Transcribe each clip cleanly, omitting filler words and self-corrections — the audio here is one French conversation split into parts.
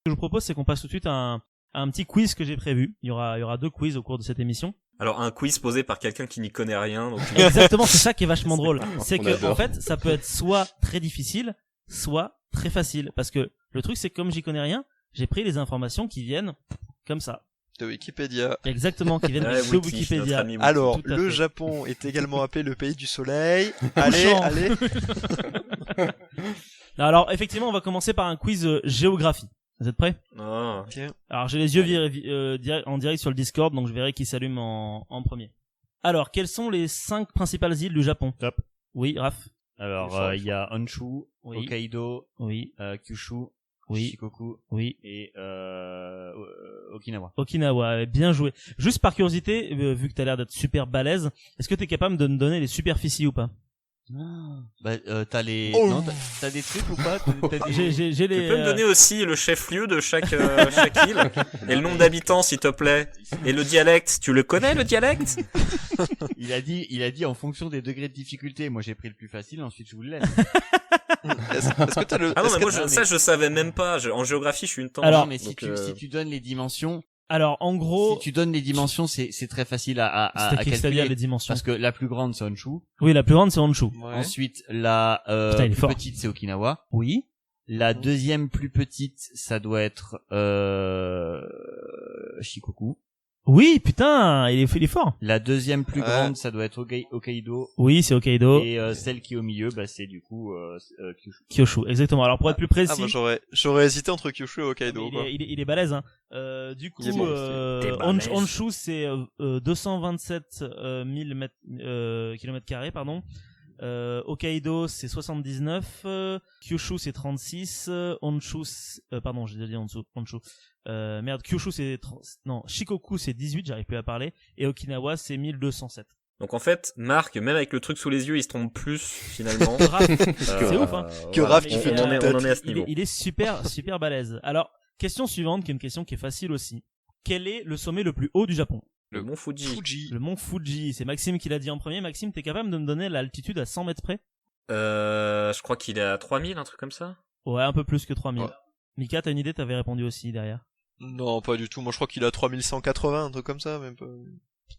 que je vous propose, c'est qu'on passe tout de suite à un petit quiz que j'ai prévu. Il y aura 2 quiz au cours de cette émission. Alors un quiz posé par quelqu'un qui n'y connaît rien. Donc... Exactement, c'est ça qui est vachement drôle. C'est On que adore. en fait, ça peut être soit très difficile, soit très facile. Parce que le truc, c'est que comme j'y connais rien, j'ai pris les informations qui viennent comme ça. De Wikipédia. Exactement, qui viennent Ouais, de Wiki, Wikipédia. notre ami Wiki. Alors, Tout à le fait. Japon est également appelé le pays du soleil. Allez, Couchant. allez. Alors, effectivement, on va commencer par un quiz géographie. Vous êtes prêts? Oh. Alors, j'ai les yeux en direct sur le Discord, donc je verrai qui s'allume en premier. Alors, quelles sont les 5 principales îles du Japon? Top. Oui, Raph. Alors, il y a Honshu, Oui. Hokkaido, Oui. Kyushu, Oui. Shikoku Oui. et Okinawa. Okinawa, bien joué. Juste par curiosité, vu que t'as l'air d'être super balèze, est-ce que t'es capable de me donner les superficies ou pas? Bah, t'as les... Oh. Non, t'as des trucs ou pas? T'as des... J'ai Tu les. peux me donner aussi le chef-lieu de chaque île et le nombre d'habitants, s'il te plaît. Et le dialecte, tu le connais le dialecte? Il a dit en fonction des degrés de difficulté. Moi, j'ai pris le plus facile, ensuite je vous le laisse. Est-ce que t'as le... Ah non, est-ce mais que moi t'as- je savais même pas. En géographie, je suis une tante. Alors, Non, mais si Donc, tu donnes les dimensions, Alors, en gros, si tu donnes les dimensions, c'est très facile à c'est-à-dire calculer. les dimensions. Parce que la plus grande, c'est Honshu. Oui, la plus grande, c'est Honshu. Ouais. Ensuite, la Putain, il est plus fort. petite, c'est Okinawa. Oui. La deuxième plus petite, ça doit être Shikoku. Oui, putain, il est fort. La deuxième plus Ouais. grande, ça doit être Hokkaido. Oui, c'est Hokkaido. Et celle qui est au milieu, bah c'est du coup Kyushu. Kyushu, exactement. Alors, pour être plus précis. Ah, moi j'aurais hésité entre Kyushu et Hokkaido, mais quoi. il est balèze, hein. Du coup, Il est bon, t'es balèze. Honshu, c'est 227 000 kilomètres carrés, pardon. Hokkaido, c'est 79. Kyushu, c'est 36. Honshu, pardon, j'ai déjà dit Honshu. Merde, Kyushu, c'est non, Shikoku, c'est 18, j'arrive plus à parler. Et Okinawa, c'est 1207. Donc en fait, Marc, même avec le truc sous les yeux, il se trompe plus finalement. Raph, c'est ouf, hein. Que voilà. Raph qui fait on, toute en est, tête. on en est à ce niveau. Il est super balèze. Alors, question suivante, qui est une question qui est facile aussi. Quel est le sommet le plus haut du Japon? Le mont Fuji. Fuji. Le mont Fuji. C'est Maxime qui l'a dit en premier. Maxime, t'es capable de me donner l'altitude à 100 mètres près? Je crois qu'il est à 3000, un truc comme ça. Ouais, un peu plus que 3000. Ouais. Mika, t'as une idée? T'avais répondu aussi derrière. Non, pas du tout. Moi je crois qu'il a 3180, un truc comme ça, même pas.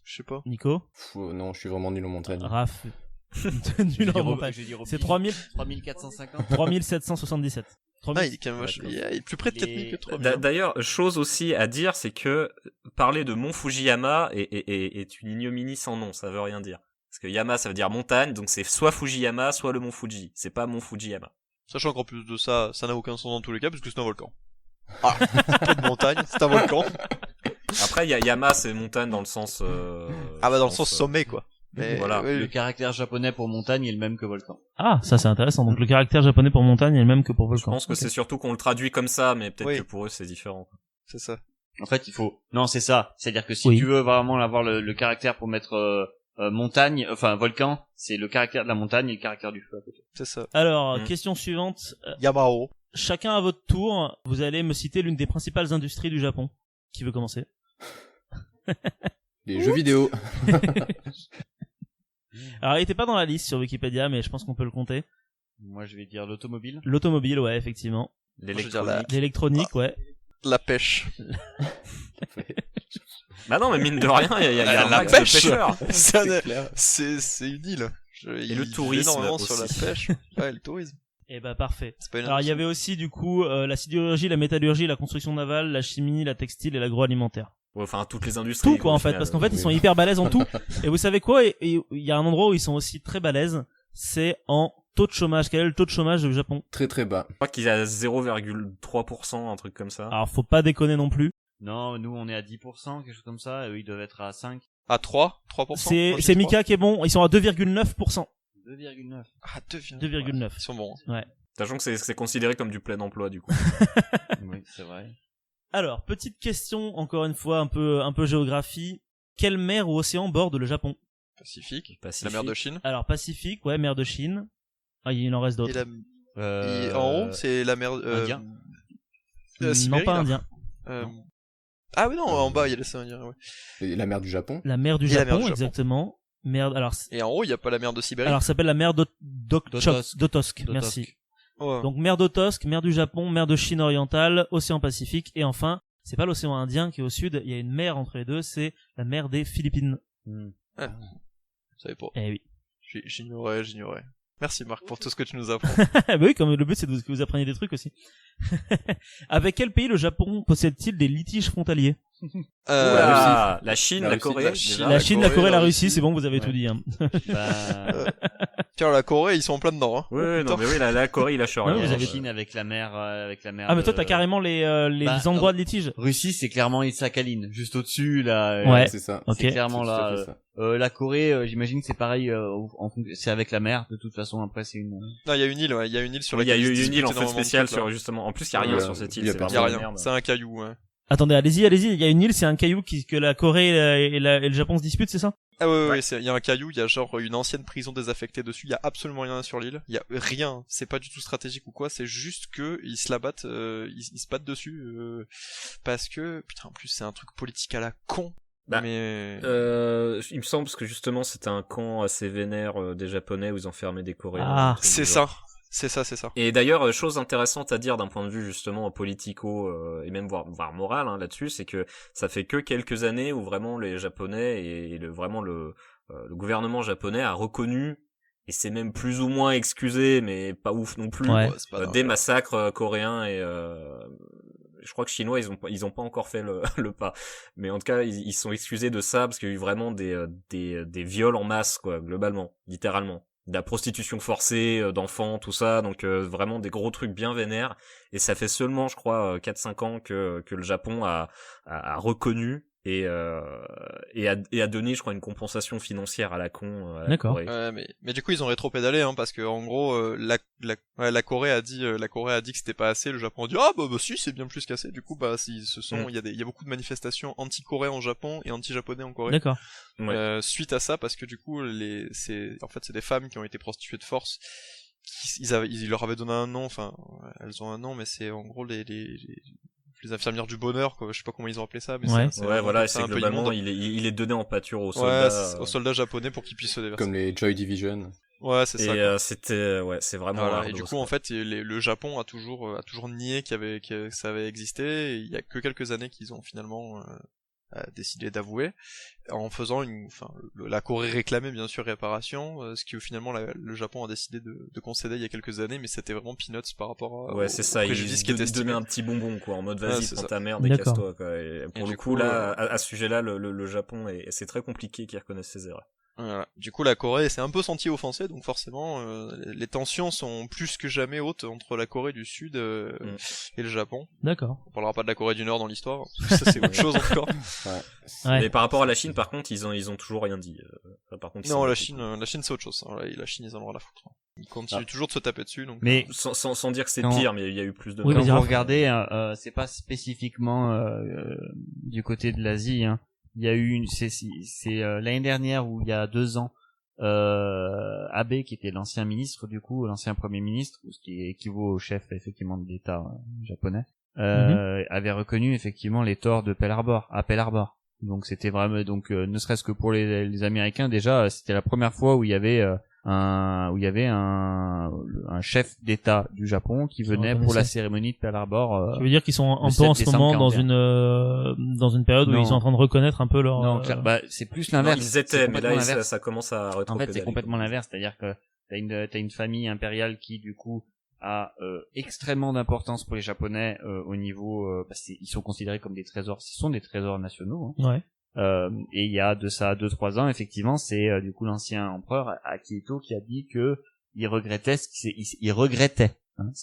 Je sais pas. Nico? Non, je suis vraiment nul en montagne. Raph? Nul en montagne. C'est 3450. 3777. Ah, il est quand même il est plus près de 4000 que 3000. D'ailleurs, chose aussi à dire, c'est que parler de mont Fujiyama est une ignominie sans nom, ça veut rien dire. Parce que Yama, ça veut dire montagne, donc c'est soit Fujiyama, soit le mont Fuji. C'est pas mont Fujiyama. Sachant qu'en plus de ça, ça n'a aucun sens dans tous les cas, parce que c'est un volcan. Ah, pas de montagne, c'est un volcan. Après, Yama, c'est montagne dans le sens... Ah bah dans le je sens pense, sommet, quoi. Mais Voilà. oui, Le caractère japonais pour montagne est le même que volcan. Ah, ça c'est intéressant. Donc le caractère japonais pour montagne est le même que pour Je volcan. pense que Ok. c'est surtout qu'on le traduit comme ça, mais peut-être Oui. que pour eux, c'est différent. quoi. c'est ça. En fait, il faut... Non, c'est ça. C'est-à-dire que si Oui. tu veux vraiment avoir le caractère pour mettre montagne, enfin volcan, c'est le caractère de la montagne et le caractère du feu à côté. C'est ça. Alors, Mm. question suivante. Yamao. Chacun à votre tour, vous allez me citer l'une des principales industries du Japon. Qui veut commencer? Les jeux vidéo. Alors, il était pas dans la liste sur Wikipédia, mais je pense qu'on peut le compter. Moi, je vais dire l'automobile. L'automobile, ouais, effectivement. je veux dire L'électronique. L'électronique, ouais. La pêche. Bah non, mais mine de rien, il y a La un max pêche. de pêcheurs. Ça C'est n'est- clair. c'est une île. Et le il tourisme joue énormément aussi. sur la pêche. Ouais, le tourisme. Et bah, parfait. C'est pas une Alors, il y avait aussi, du coup, la sidérurgie, la métallurgie, la construction navale, la chimie, la textile et l'agroalimentaire. Ouais, enfin, toutes les industries. Tout, quoi, en fait. Parce qu'en fait, ils sont hyper balèzes en tout. Et vous savez quoi? Et il y a un endroit où ils sont aussi très balèzes. C'est en taux de chômage. Quel est le taux de chômage du Japon? Très très bas. Je crois qu'il est à 0,3%, un truc comme ça. Alors, faut pas déconner non plus. Non, nous, on est à 10%, quelque chose comme ça. Eux, ils doivent être à 5. À 3%. Moi, C'est je dis Mika qui est bon. Ils sont à 2,9%. 2,9. 3. Ah, 2,9. 2,9. Ils sont bons. Sachant que c'est considéré comme du plein emploi, du coup. Oui, c'est vrai. Alors, petite question, encore une fois, un peu géographie. Quelle mer ou océan borde le Japon? Pacifique. Pacifique. La mer de Chine. Alors, Pacifique, ouais, mer de Chine. Ah, il en reste Et, d'autres. et en haut, c'est la mer... Indien. Non, Sibérie, pas là. indien. Ah oui, non, en bas, il y a l'océan Indien, ouais. Et la mer du Japon. La mer du Et la mer Japon, du Japon. exactement. Merde, alors, Et en haut, il y a pas la mer de Sibérie. alors, ça s'appelle la mer D'Okhotsk. d'Otosk. Merci. Ouais. Donc mer d'Okhotsk, mer du Japon, mer de Chine orientale, océan Pacifique, et enfin, c'est pas l'océan Indien qui est au sud, il y a une mer entre les deux, c'est la mer des Philippines. Vous savez pas. Eh oui. J'ignorais. Merci Marc pour tout ce que tu nous apprends. Bah oui, comme le but c'est que vous appreniez des trucs aussi. Avec quel pays le Japon possède-t-il des litiges frontaliers? Oula, la Chine, La la Russie, Corée. la déjà. Chine, La Chine, la Corée, la Russie, Russie. c'est bon, vous avez Ouais. tout dit. Hein. Bah, Tiens, la Corée, ils sont en plein dedans. Hein. Ouais, non, mais oui, la Corée, il lâche rien. Ouais, il y a vous la avez- Chine avec la mer, Ah mais toi t'as carrément les Bah, endroits de litige. Russie, c'est clairement Sakhaline, juste au-dessus là. Ouais. C'est ça. Ok. C'est clairement C'est tout à là. fait ça. La Corée, j'imagine que c'est pareil. C'est avec la mer. De toute façon, après c'est une. Non, il y a une île, ouais. Il y a une île sur Il y a laquelle eu ils se une île en disputent fait énormément de spéciale trucs, là. sur justement. En plus, il y a rien Ouais, sur cette île. il y a C'est pas- Il y a vraiment rien. merde. C'est un caillou, ouais. Attendez, allez-y, il y a une île, c'est un caillou que la Corée et le Japon se disputent, c'est ça? Ah ouais, Ouais. il y a un caillou, il y a genre une ancienne prison désaffectée dessus, il y a absolument rien sur l'île, il y a rien, c'est pas du tout stratégique ou quoi, c'est juste que ils se la battent, ils se battent dessus, parce que, putain, en plus c'est un truc politique à la con, Bah, mais... Il me semble parce que justement c'était un camp assez vénère des Japonais où ils enfermaient des Coréens. Ah. un truc c'est du genre. ça, c'est ça, c'est ça. Et d'ailleurs, chose intéressante à dire d'un point de vue justement politico et même voire moral hein, là-dessus, c'est que ça fait que quelques années où vraiment les Japonais et le gouvernement japonais a reconnu et c'est même plus ou moins excusé, mais pas ouf non plus, Ouais. C'est pas des massacres coréens et je crois que chinois ils ont pas encore fait le pas, mais en tout cas ils sont excusés de ça parce qu'il y a eu vraiment des viols en masse quoi, globalement, littéralement. De la prostitution forcée d'enfants, tout ça, donc vraiment des gros trucs bien vénères. Et ça fait seulement, je crois, 4-5 ans que le Japon a reconnu et a donné, je crois, une compensation financière à la con. À la D'accord. Corée. Ouais, mais du coup ils ont rétro-pédalé, hein, parce que en gros la Corée a dit que c'était pas assez, le Japon a dit ah bah si c'est bien plus qu'assez, du coup bah il y a beaucoup de manifestations anti-coréens en Japon et anti-japonais en Corée. D'accord. Ouais. Suite à ça, parce que du coup c'est des femmes qui ont été prostituées de force, ils leur avaient donné un nom, enfin elles ont un nom, mais c'est en gros les infirmières du bonheur, quoi. Je sais pas comment ils ont appelé ça, mais Ouais. c'est Ouais, vraiment- voilà, c'est c'est un peu globalement, immonde. il est donné en pâture aux Ouais, soldats. aux soldats japonais pour qu'ils puissent se déverser. Comme les Joy Division. Ouais, c'est ça. Et quoi. c'était, ouais, c'est vraiment. Voilà, ardos, et du coup, quoi. en fait, le Japon a toujours nié que ça avait existé, et il y a que quelques années qu'ils ont finalement décidé d'avouer, en faisant la Corée réclamait bien sûr réparation, ce qui finalement le Japon a décidé de concéder il y a quelques années, mais c'était vraiment peanuts par rapport Ouais, c'est ça, préjudice qui était il donnait estimé. un petit bonbon, quoi, en mode Ouais, vas-y, c'est prends ça. ta merde et D'accord. casse-toi, quoi. Et pour du le coup, coup, là, à ce sujet-là, le Japon, c'est très compliqué qu'ils reconnaissent ses erreurs. Voilà. Du coup, la Corée s'est un peu sentie offensée, donc forcément, les tensions sont plus que jamais hautes entre la Corée du Sud et le Japon. D'accord. On parlera pas de la Corée du Nord dans l'histoire, parce que ça c'est autre chose encore. Ouais. Ouais. Mais par rapport à la Chine, par contre, ils ont toujours rien dit. Par contre, ils Non, sont- la Chine c'est autre chose. Hein. La Chine, ils en ont rien à foutre. Ils continuent toujours de se taper dessus, donc. Mais Sans dire que c'est Quand- pire, mais il y a eu plus de. Oui, quand vas-y, vous Raph. regardez, c'est pas spécifiquement du côté de l'Asie. Hein. Il y a eu c'est l'année dernière ou il y a 2 ans, Abe qui était l'ancien ministre du coup, l'ancien premier ministre, ce qui équivaut au chef effectivement de l'État japonais, avait reconnu effectivement les torts de Pearl Harbor. Donc c'était vraiment ne serait-ce que pour les Américains déjà, c'était la première fois où il y avait un chef d'État du Japon qui venait pour la cérémonie de Pearl Harbor. Tu veux dire qu'ils sont un le peu en 7 ce moment décembre dans une période où Non. ils sont en train de reconnaître un peu leur. Non, bah c'est plus Non, l'inverse. ils C'est étaient, mais là, complètement l'inverse. ça commence à En fait, rétropédaler. c'est complètement l'inverse, c'est-à-dire que t'as une famille impériale qui du coup a extrêmement d'importance pour les Japonais au niveau ils sont considérés comme des trésors, ce sont des trésors nationaux. Hein. Ouais. Et il y a de ça 2-3 ans, effectivement, c'est du coup l'ancien empereur Akihito qui a dit que il regrettait ce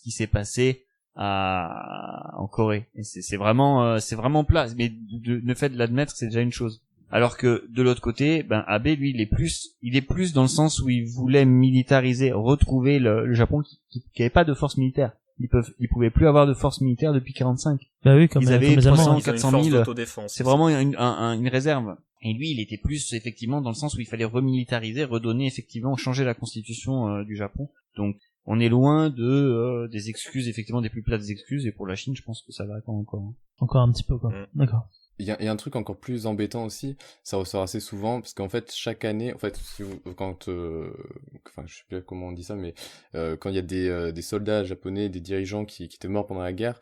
qui s'est passé en Corée. Et c'est vraiment plat. Mais le fait de l'admettre, c'est déjà une chose. Alors que de l'autre côté, Abe lui, il est plus dans le sens où il voulait militariser, retrouver le Japon qui avait pas de force militaire. Ils pouvaient plus avoir de force militaire depuis 45. Bah oui, comme Ils avaient comme les Allemands. 300, Ils ont une 400 force 000. d'autodéfense. C'est vraiment une réserve. Et lui, il était plus effectivement dans le sens où il fallait remilitariser, redonner effectivement, changer la constitution du Japon. Donc on est loin de des excuses, effectivement des plus plates excuses, et pour la Chine, je pense que ça va attendre encore. Encore un petit peu, quoi. D'accord. Il y a un truc encore plus embêtant aussi, ça ressort assez souvent, parce qu'en fait, chaque année, en fait, enfin, je sais plus comment on dit ça, mais quand il y a des soldats japonais, des dirigeants qui étaient morts pendant la guerre,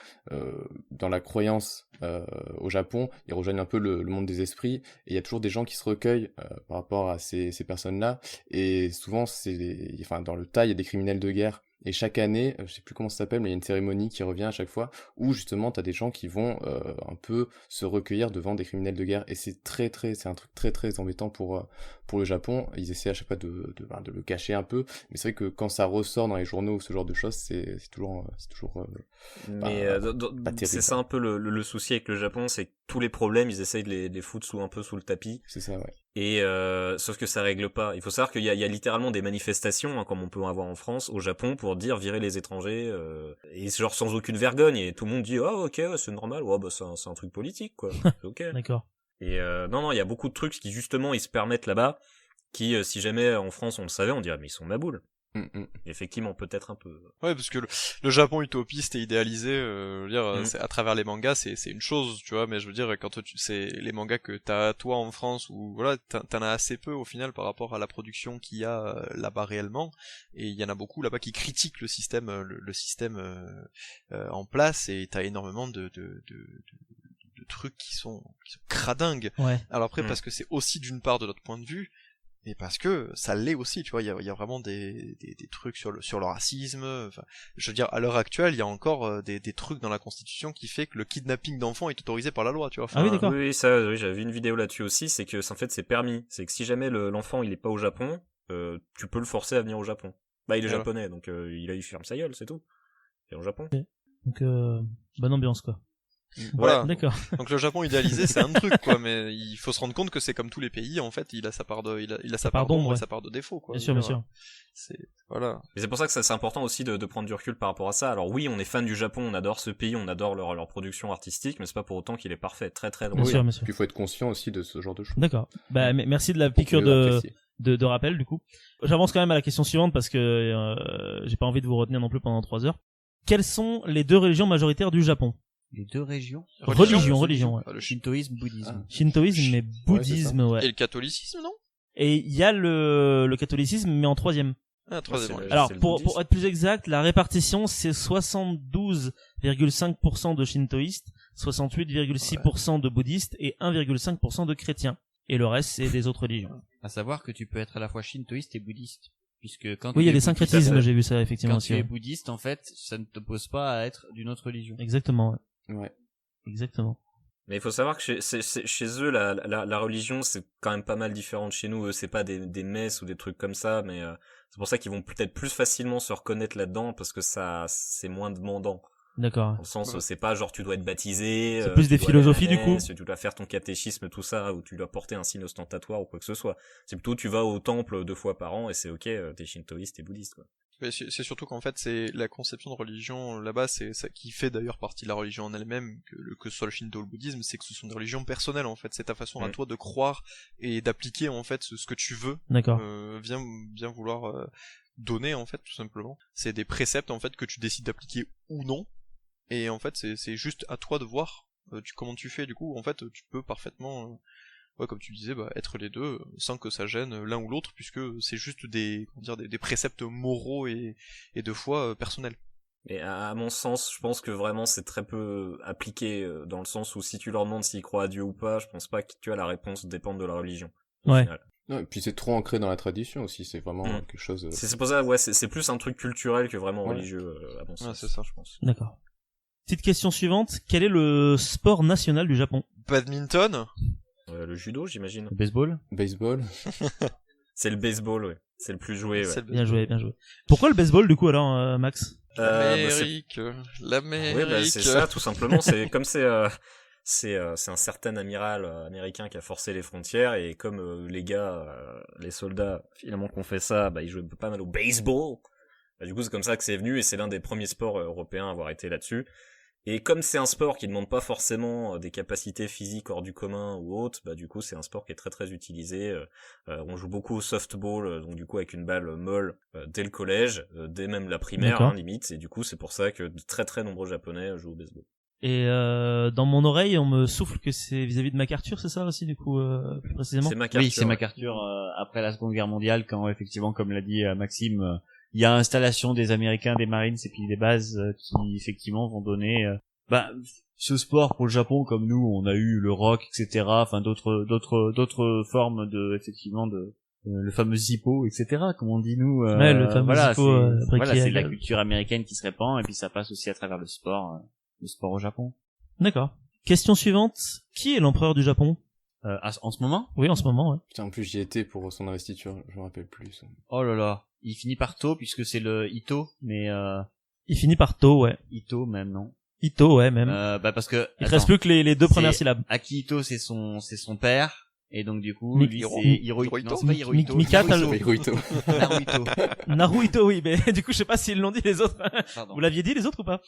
dans la croyance au Japon, ils rejoignent un peu le monde des esprits, et il y a toujours des gens qui se recueillent par rapport à ces personnes-là, et souvent, enfin, dans le tas, il y a des criminels de guerre. Et chaque année, je sais plus comment ça s'appelle, mais il y a une cérémonie qui revient à chaque fois, où justement t'as des gens qui vont un peu se recueillir devant des criminels de guerre, et c'est un truc très embêtant pour le Japon. Ils essaient à chaque fois de le cacher un peu, mais c'est vrai que quand ça ressort dans les journaux ou ce genre de choses, c'est toujours mais pas terrible. c'est ça un peu le souci avec le Japon, c'est que tous les problèmes ils essayent de les foutre un peu sous le tapis. C'est ça, ouais. Et sauf que ça règle pas. Il faut savoir qu'il y a littéralement des manifestations, hein, comme on peut en avoir en France, au Japon, pour dire virer les étrangers, et genre sans aucune vergogne, et tout le monde dit ah ok ouais, c'est normal, ouais bah c'est un truc politique quoi, c'est ok. D'accord. Et non il y a beaucoup de trucs qui justement ils se permettent là-bas, qui si jamais en France on le savait, on dirait mais ils sont maboules. Effectivement, peut-être un peu. Ouais, parce que le Japon utopiste et idéalisé, je veux dire, c'est à travers les mangas, c'est une chose, tu vois, mais je veux dire, quand c'est les mangas que t'as toi en France, ou voilà, t'en as assez peu au final par rapport à la production qu'il y a là-bas réellement, et il y en a beaucoup là-bas qui critiquent le système, le système en place, et t'as énormément de trucs qui sont cradingues. Ouais. Alors après, parce que c'est aussi d'une part de notre point de vue, mais parce que ça l'est aussi, tu vois, il y a vraiment des trucs sur le racisme, enfin, je veux dire, à l'heure actuelle, il y a encore des trucs dans la Constitution qui fait que le kidnapping d'enfants est autorisé par la loi, tu vois. Enfin, Ah oui, d'accord. Oui, j'avais vu une vidéo là-dessus aussi, c'est que en fait c'est permis, c'est que si jamais l'enfant il est pas au Japon, tu peux le forcer à venir au Japon. Bah il est japonais, donc il ferme sa gueule, c'est tout. Il est au Japon. Donc bonne ambiance, quoi. Voilà. Ouais, d'accord. Donc le Japon idéalisé, c'est un truc, quoi, mais il faut se rendre compte que c'est comme tous les pays, en fait, il a sa part il a sa part d'ombre et sa part de défaut, quoi. Bien sûr. Voilà. Et c'est pour ça que c'est important aussi de prendre du recul par rapport à ça. Alors oui, on est fan du Japon, on adore ce pays, on adore leur production artistique, mais c'est pas pour autant qu'il est parfait. Très Bien sûr. Puis il faut être conscient aussi de ce genre de choses. D'accord. Bah merci de la piqûre de rappel, du coup. J'avance quand même à la question suivante parce que j'ai pas envie de vous retenir non plus pendant 3 heures. Quelles sont les 2 religions majoritaires du Japon? Les 2 régions? Religion, ouais. Le shintoïsme, bouddhisme. Shintoïsme et bouddhisme, ouais. Et le catholicisme, non? Et il y a le catholicisme, mais en 3e. Ah, 3e. Alors, pour être plus exact, la répartition, c'est 72,5% de shintoïstes, 68,6% de bouddhistes et 1,5% de chrétiens. Et le reste, c'est des autres religions. À savoir que tu peux être à la fois shintoïste et bouddhiste. Puisque quand oui, il y a des syncrétismes, j'ai vu ça, effectivement. Quand tu es bouddhiste, en fait, ça ne t'oppose pas à être d'une autre religion. Exactement, ouais. Exactement. Mais il faut savoir que chez eux, la religion, c'est quand même pas mal différent de chez nous. Eux, c'est pas des messes ou des trucs comme ça, mais c'est pour ça qu'ils vont peut-être plus facilement se reconnaître là-dedans, parce que c'est moins demandant. D'accord. Dans le sens, c'est pas genre tu dois être baptisé. C'est plus des philosophies, du coup. Tu dois faire ton catéchisme, tout ça, ou tu dois porter un signe ostentatoire ou quoi que ce soit. C'est plutôt tu vas au temple 2 fois par an et c'est ok, t'es shintoïste, t'es bouddhiste, quoi. Mais c'est surtout qu'en fait, c'est la conception de religion là-bas, c'est ça qui fait d'ailleurs partie de la religion en elle-même, que ce soit le shinto ou le bouddhisme, c'est que ce sont des religions personnelles, en fait. C'est ta façon à toi de croire et d'appliquer, en fait, ce que tu veux. D'accord. Bien vouloir donner, en fait, tout simplement. C'est des préceptes, en fait, que tu décides d'appliquer ou non. Et en fait, c'est juste à toi de voir comment tu fais. Du coup, en fait, tu peux parfaitement, comme tu disais, être les deux sans que ça gêne l'un ou l'autre, puisque c'est juste des préceptes moraux et de foi personnels. Et à mon sens, je pense que vraiment c'est très peu appliqué dans le sens où si tu leur demandes s'ils croient à Dieu ou pas, je pense pas que tu as la réponse dépendre de la religion. Ouais. Non, et puis c'est trop ancré dans la tradition aussi, c'est vraiment quelque chose. C'est pour ça, ouais, c'est plus un truc culturel que vraiment religieux, à mon sens. Ouais, c'est ça, je pense. D'accord. Petite question suivante, quel est le sport national du Japon? Badminton? Le judo, j'imagine. Le baseball? Baseball? C'est le baseball, ouais. C'est le plus joué, ouais. Bien joué. Pourquoi le baseball, du coup, alors, Max? L'Amérique. Oui, c'est ça, tout simplement. C'est comme c'est un certain amiral américain qui a forcé les frontières, et comme les gars, les soldats, finalement, qu'on fait ça, ils jouaient pas mal au baseball. Du coup, c'est comme ça que c'est venu, et c'est l'un des premiers sports européens à avoir été là-dessus. Et comme c'est un sport qui demande pas forcément des capacités physiques hors du commun ou autres, bah du coup c'est un sport qui est très très utilisé. On joue beaucoup au softball, donc du coup avec une balle molle dès le collège, dès même la primaire D'accord. limite. Et du coup c'est pour ça que de très très nombreux Japonais jouent au baseball. Et dans mon oreille, on me souffle que c'est vis-à-vis de MacArthur, c'est ça aussi, du coup, plus précisément? C'est MacArthur. Oui, c'est MacArthur après la Seconde Guerre mondiale, quand effectivement, comme l'a dit Maxime, il y a installation des Américains, des Marines et puis des bases qui effectivement vont donner ce sport pour le Japon, comme nous on a eu le rock, etc. Enfin d'autres formes de effectivement de le fameux Zippo, etc. Comme on dit nous. Ouais, le fameux Zippo, c'est de la culture américaine qui se répand et puis ça passe aussi à travers le sport au Japon. D'accord. Question suivante. Qui est l'empereur du Japon? En ce moment? Oui, en ce moment, ouais. Putain, en plus j'y étais pour son investiture, je me rappelle plus. Oh là là. Il finit par To puisque c'est le Ito, mais Il finit par To, ouais. Ito même, non? Ito, ouais, même. Parce que Il te reste plus que les deux premières c'est- syllabes. Akihito c'est son père et donc du coup Mi- lui Hiro- c'est Hirohito. Hirohito Non, c'est pas Hirohito. Mika, t'as Hirohito. Hirohito. Naruhito. Naruhito, oui, mais du coup, je sais pas s'ils l'ont dit les autres. Pardon. Vous l'aviez dit les autres ou pas?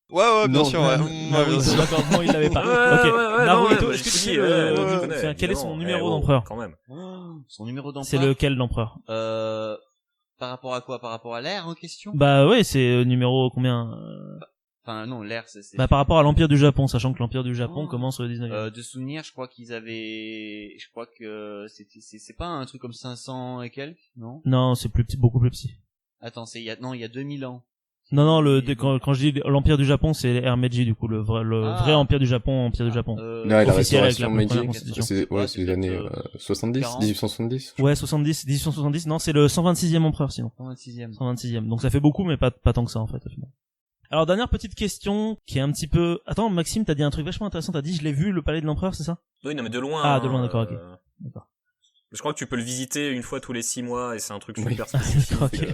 Ouais, bien Non, sûr, ouais. non, Ouais, bien sûr. D'accord, non, il l'avait pas. Ouais, Naruhito, non, est-ce que je tu te sais dis, le- je connais, enfin, quel est son évidemment. numéro Oh, d'empereur? quand même. Son numéro d'emploi. C'est lequel d'empereur? Par rapport à quoi? Par rapport à l'ère en question? Bah ouais, c'est numéro combien? Enfin non, l'ère c'est. Bah par rapport à l'Empire du Japon, sachant que l'Empire du Japon Oh. commence au 19e. De souvenir, je crois que c'est pas un truc comme 500 et quelques, non? Non, c'est plus petit, beaucoup plus petit. Attends, il y a 2000 ans. Non, Et quand je dis l'Empire du Japon, c'est l'ère Meiji, du coup, le vrai Empire du Japon, Empire du Japon. La officiel avec la restauration première Meiji, constitution. c'est Ouais, les années 70, 40. 1870. Ouais, 1870, non, c'est le 126e empereur, sinon. 126e. 126e. Donc ça fait beaucoup, mais pas tant que ça, en fait, au final. Alors, dernière petite question, qui est un petit peu... Attends, Maxime, t'as dit un truc vachement intéressant, t'as dit, je l'ai vu, le palais de l'empereur, c'est ça? Oui, non mais de loin. Ah, de loin, d'accord, ok. D'accord. Je crois que tu peux le visiter une fois tous les 6 mois et c'est un truc Oui. super spécifique. Ok.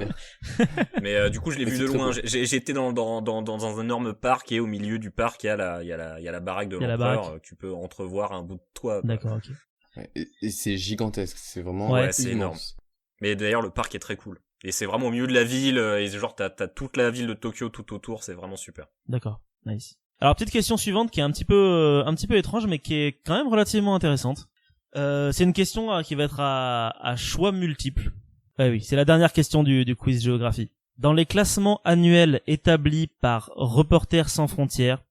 Mais du coup, je l'ai Mais vu c'est de très loin. beau. J'ai été dans un énorme parc et au milieu du parc, il y a la baraque de Il y a la l'empereur. baraque. Tu peux entrevoir un bout de toit. Quoi. D'accord, ok. Ouais, et c'est gigantesque, c'est vraiment Ouais, c'est immense. Mais d'ailleurs, le parc est très cool. Et c'est vraiment au milieu de la ville et genre t'as toute la ville de Tokyo tout autour. C'est vraiment super. D'accord, nice. Alors, petite question suivante qui est un petit peu étrange, mais qui est quand même relativement intéressante. C'est une question qui va être à choix multiples. Ouais, oui, c'est la dernière question du quiz géographie. Dans les classements annuels établis par Reporters sans frontières,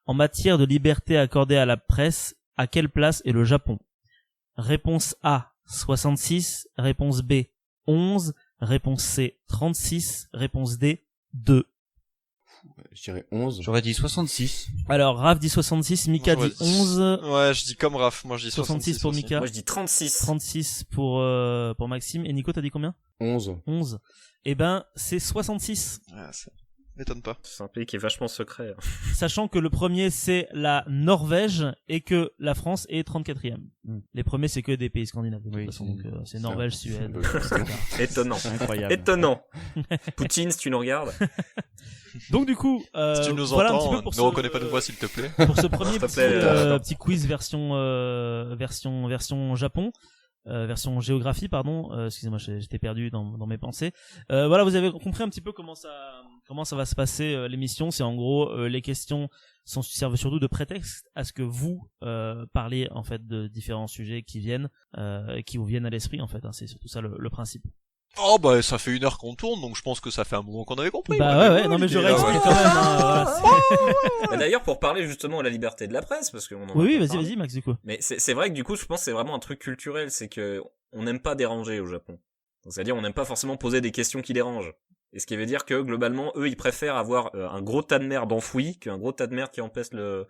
en matière de liberté accordée à la presse, à quelle place est le Japon? Réponse A, 66. Réponse B, 11. Réponse C, 36. Réponse D, 2. Je dirais 11. J'aurais dit 66. Alors, Raph dit 66, Mika Moi, dit je vois 11, Ouais, je dis comme Raph, moi je dis 66 pour aussi. Mika, Moi, je dis 36. 36 pour Maxime, et Nico, t'as dit combien? 11. 11. Eh ben, c'est 66. Ouais, ça m'étonne pas. C'est un pays qui est vachement secret. Sachant que le premier, c'est la Norvège, et que la France est 34e. Les premiers, c'est que des pays scandinaves, de toute Oui, façon. c'est- Donc, c'est Norvège, c'est Suède, un peu- etc. Étonnant. C'est incroyable. Étonnant. Poutine, si tu nous regardes. Donc, du coup, Si tu nous voilà un petit entends, peu pour ne reconnais pas de voix s'il te plaît. pour ce premier S'il te petit, plaît, petit quiz version Japon, version géographie, pardon. Excusez-moi, j'étais perdu dans mes pensées. Voilà, vous avez compris un petit peu comment ça va se passer l'émission. C'est en gros les questions servent surtout de prétexte à ce que vous parlez en fait de différents sujets qui vous viennent à l'esprit en fait. Hein. C'est surtout ça le principe. Oh bah ça fait 1 heure qu'on tourne, donc je pense que ça fait un moment qu'on avait compris. Bah ouais, non mais je l'idée, là, réexplique ouais. quand même. Hein, voilà, Bah, d'ailleurs, pour parler justement de la liberté de la presse, parce qu'on en a oui, pas vas-y, parlé. vas-y, Max, du coup. Mais c'est vrai que du coup, je pense que c'est vraiment un truc culturel, c'est que on n'aime pas déranger au Japon. Donc, c'est-à-dire, on n'aime pas forcément poser des questions qui dérangent. Et ce qui veut dire que globalement, eux, ils préfèrent avoir un gros tas de merde enfoui qu'un gros tas de merde qui empeste le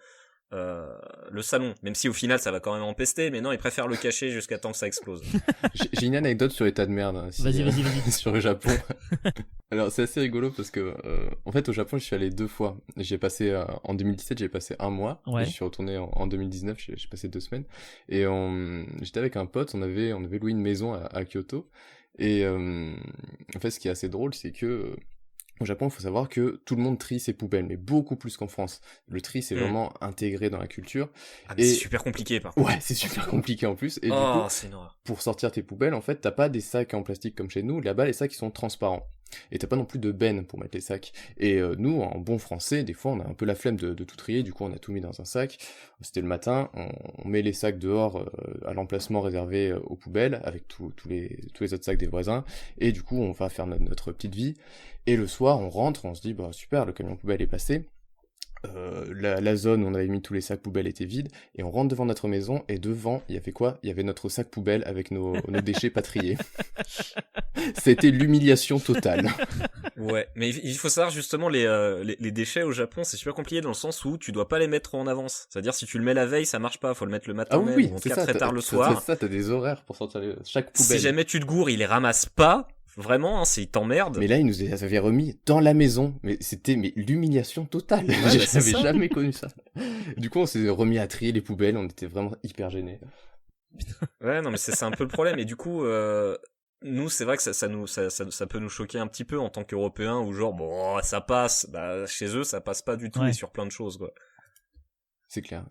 salon. Même si au final, ça va quand même empester, mais non, ils préfèrent le cacher jusqu'à temps que ça explose. J'ai une anecdote sur les tas de merde. Hein, si, Vas-y. sur le Japon. Alors c'est assez rigolo parce que en fait au Japon je suis allé 2 fois. J'ai passé en 2017 j'ai passé 1 mois. Ouais. Et je suis retourné en 2019 j'ai passé 2 semaines. Et j'étais avec un pote, on avait loué une maison à Kyoto. Et en fait ce qui est assez drôle c'est que au Japon, il faut savoir que tout le monde trie ses poubelles, mais beaucoup plus qu'en France. Le tri, c'est vraiment intégré dans la culture. Ah, mais Et- c'est super compliqué, par contre. Ouais, c'est super compliqué en plus. Et du Oh, coup, c'est une horreur. pour sortir tes poubelles, en fait, t'as pas des sacs en plastique comme chez nous. Là-bas, les sacs, ils sont transparents. et t'as pas non plus de benne pour mettre les sacs. Et nous, en bon français, des fois on a un peu la flemme de tout trier, du coup on a tout mis dans un sac. C'était le matin, on met les sacs dehors à l'emplacement réservé aux poubelles, avec tous les autres sacs des voisins, et du coup on va faire notre petite vie. Et le soir on rentre, on se dit bah super, le camion poubelle est passé. La zone où on avait mis tous les sacs poubelles était vide, et on rentre devant notre maison, et devant, il y avait quoi? Il y avait notre sac poubelle avec nos déchets pas triés. C'était l'humiliation totale. Ouais, mais il faut savoir justement les déchets au Japon, c'est super compliqué dans le sens où tu dois pas les mettre en avance. C'est-à-dire si tu le mets la veille, ça marche pas, faut le mettre le matin même, ou en tout cas très tard le soir. C'est ça, t'as des horaires pour sortir chaque poubelle. Si jamais tu te gourres, il les ramasse pas. Vraiment, hein, il t'emmerde. Mais là, il nous les avait remis dans la maison. Mais c'était l'humiliation totale. Ouais, J'avais jamais connu ça. Du coup, on s'est remis à trier les poubelles. On était vraiment hyper gênés. Ouais, non, mais c'est un peu le problème. Et du coup, nous, c'est vrai que ça peut nous choquer un petit peu en tant qu'Européens, où genre, bon, ça passe. Bah, chez eux, ça passe pas du tout, et sur plein de choses, quoi. C'est clair.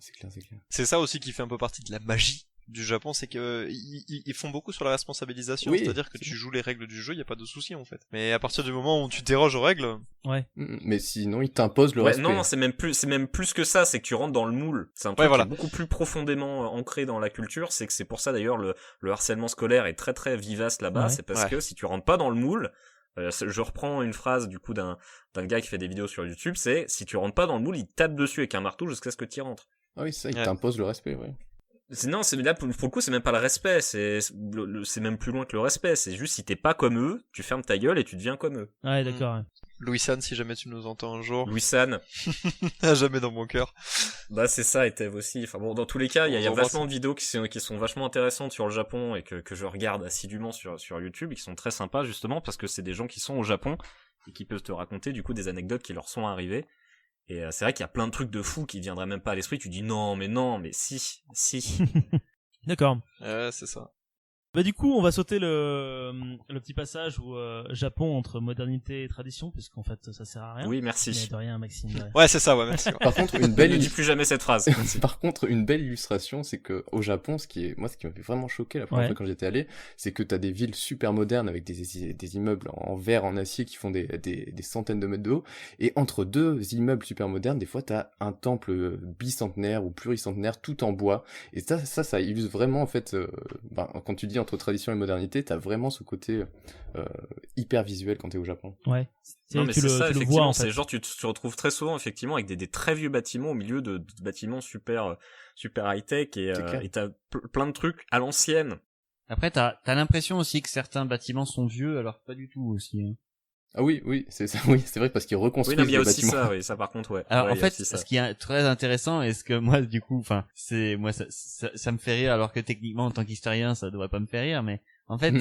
C'est ça aussi qui fait un peu partie de la magie du Japon, c'est que ils font beaucoup sur la responsabilisation, oui, c'est-à-dire que tu joues les règles du jeu, y a pas de souci en fait. Mais à partir du moment où tu déroges aux règles, mais sinon ils t'imposent le respect. Non, c'est même plus que ça, c'est que tu rentres dans le moule. C'est un truc qui est beaucoup plus profondément ancré dans la culture, c'est pour ça d'ailleurs le harcèlement scolaire est très très vivace là-bas, c'est parce que si tu rentres pas dans le moule, je reprends une phrase du coup d'un gars qui fait des vidéos sur YouTube, c'est si tu rentres pas dans le moule, il tape dessus avec un marteau jusqu'à ce que tu y rentres. Ah oui, c'est ça, il t'impose le respect, ouais. Non, là pour le coup c'est même pas le respect, c'est même plus loin que le respect, c'est juste si t'es pas comme eux, tu fermes ta gueule et tu deviens comme eux. Ouais, d'accord. Ouais. Louis-San, si jamais tu nous entends un jour. Louis-San. À jamais dans mon cœur. Bah c'est ça, et Tev aussi. Enfin bon, dans tous les cas, il y a vachement de vidéos qui sont vachement intéressantes sur le Japon et que je regarde assidûment sur YouTube et qui sont très sympas justement parce que c'est des gens qui sont au Japon et qui peuvent te raconter du coup des anecdotes qui leur sont arrivées. Et c'est vrai qu'il y a plein de trucs de fous qui viendraient même pas à l'esprit. Tu dis non, mais si. D'accord. C'est ça. Bah du coup, on va sauter le petit passage où Japon entre modernité et tradition, puisqu'en fait ça sert à rien. Oui, merci. Mais de rien, Maxime. De rien. Ouais, c'est ça, ouais, merci. Par contre, une belle ne dis plus jamais cette phrase. Par contre, une belle illustration, c'est que au Japon, ce qui m'avait vraiment choqué la première fois quand j'étais allé, c'est que t'as des villes super modernes avec des immeubles en verre, en acier qui font des centaines de mètres de haut, et entre deux immeubles super modernes, des fois t'as un temple bicentenaire ou pluricentenaire tout en bois, et ça illustre vraiment en fait, quand tu dis entre tradition et modernité, t'as vraiment ce côté hyper visuel quand t'es au Japon. Ouais. Non, mais c'est ça, effectivement, en fait. c'est genre tu te retrouves très souvent effectivement avec des très vieux bâtiments au milieu de bâtiments super high-tech et t'as plein de trucs à l'ancienne. Après, t'as l'impression aussi que certains bâtiments sont vieux, alors pas du tout aussi. Hein. Ah oui, c'est ça, oui, c'est vrai parce qu'ils reconstruisent les bâtiments. ça, oui, ça par contre, ouais. Alors ouais, en fait, ce qui est très intéressant et ce que moi du coup, enfin, ça me fait rire alors que techniquement en tant qu'historien, ça devrait pas me faire rire, mais en fait,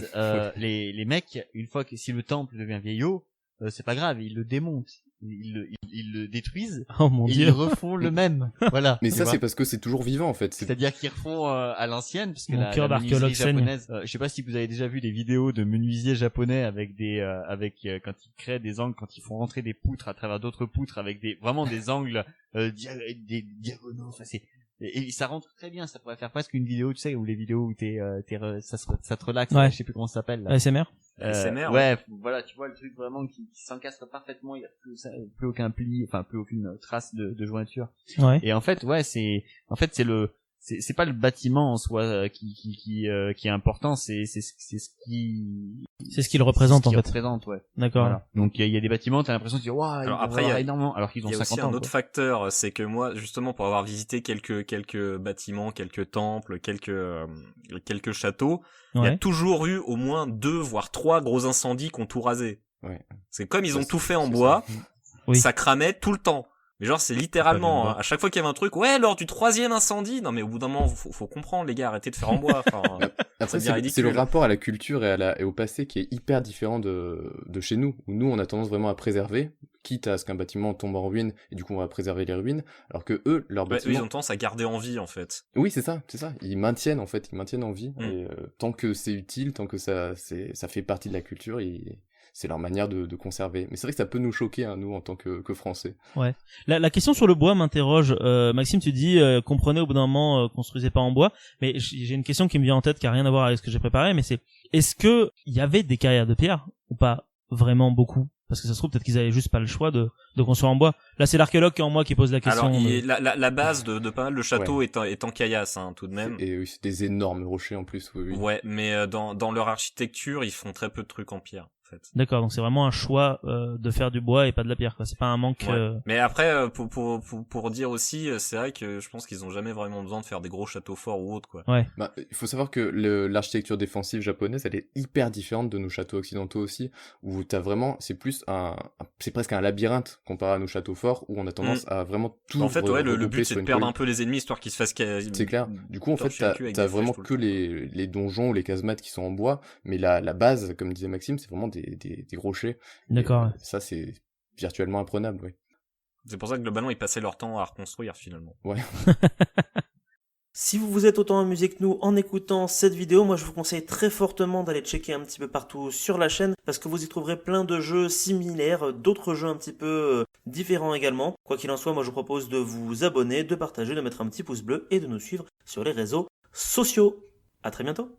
les mecs, une fois que si le temple devient vieillot, c'est pas grave, ils le démontent. Ils le détruisent et ils refont le même. Voilà. Mais ça c'est parce que c'est toujours vivant en fait. C'est-à-dire qu'ils refont à l'ancienne parce que la menuiserie japonaise. Je sais pas si vous avez déjà vu des vidéos de menuisiers japonais avec quand ils créent des angles, quand ils font rentrer des poutres à travers d'autres poutres avec vraiment des angles des diagonaux. Enfin et ça rentre très bien. Ça pourrait faire presque une vidéo, tu sais, où les vidéos où ça te relaxe. Ouais. Je sais plus comment ça s'appelle. Là. ASMR. ASMR. Ouais, voilà, tu vois le truc vraiment qui s'encastre parfaitement, il y a plus aucun pli, enfin plus aucune trace de jointure. Ouais. Et en fait, c'est pas le bâtiment en soi qui est important, c'est ce qu'il représente en fait. Représente, ouais. D'accord. Voilà. Donc il y a des bâtiments, t'as l'impression de dire waouh, alors après il y a énormément alors qu'ils ont 50 ans. Il y a aussi un autre facteur, c'est que moi justement pour avoir visité quelques bâtiments, quelques temples, quelques châteaux, il y a toujours eu au moins 2 voire 3 gros incendies qui ont tout rasé. Ouais. C'est comme ils ont tout fait en bois, ça cramait tout le temps. Mais genre c'est littéralement à chaque fois qu'il y avait un truc, ouais, lors du 3e incendie. Non mais au bout d'un moment faut comprendre les gars, arrêtez de faire en bois. Enfin, après c'est le rapport à la culture et au passé qui est hyper différent de chez nous, où nous on a tendance vraiment à préserver, quitte à ce qu'un bâtiment tombe en ruine et du coup on va préserver les ruines, alors que eux leur bâtiment, ils ont tendance à garder en vie en fait. Oui c'est ça, ils maintiennent en vie et tant que c'est utile, tant que ça fait partie de la culture, c'est leur manière de conserver. Mais c'est vrai que ça peut nous choquer, hein, nous, en tant que Français. Ouais. La question sur le bois m'interroge. Maxime, tu dis, comprenez au bout d'un moment, construisez pas en bois. Mais j'ai une question qui me vient en tête qui a rien à voir avec ce que j'ai préparé, mais c'est, est-ce que il y avait des carrières de pierre ou pas vraiment beaucoup? Parce que ça se trouve, peut-être qu'ils avaient juste pas le choix de construire en bois. Là, c'est l'archéologue qui est en moi qui pose la question. Alors, la base de pas mal de châteaux est en caillasse, hein, tout de même. Et oui, c'est des énormes rochers en plus, oui. Ouais, mais dans leur architecture, ils font très peu de trucs en pierre, en fait. D'accord, donc c'est vraiment un choix de faire du bois et pas de la pierre, quoi. C'est pas un manque. Ouais. Mais après, pour dire aussi, c'est vrai que je pense qu'ils ont jamais vraiment besoin de faire des gros châteaux forts ou autres, quoi. Ouais. Bah, il faut savoir que l'architecture défensive japonaise, elle est hyper différente de nos châteaux occidentaux aussi, où t'as vraiment, c'est plus c'est presque un labyrinthe comparé à nos châteaux forts, où on a tendance à vraiment tout en fait, ouais, le regrouper but sur c'est de une perdre colline. un peu les ennemis histoire qu'ils se fassent. C'est clair. Du coup, en fait, t'as vraiment que les donjons ou les casemates qui sont en bois, mais la base, comme disait Maxime, c'est vraiment des rochers. D'accord. Ça, c'est virtuellement imprenable, oui. C'est pour ça que globalement ils passaient leur temps à reconstruire finalement. Ouais. Si vous vous êtes autant amusé que nous en écoutant cette vidéo, moi je vous conseille très fortement d'aller checker un petit peu partout sur la chaîne parce que vous y trouverez plein de jeux similaires, d'autres jeux un petit peu différents également. Quoi qu'il en soit, moi je vous propose de vous abonner, de partager, de mettre un petit pouce bleu et de nous suivre sur les réseaux sociaux. À très bientôt.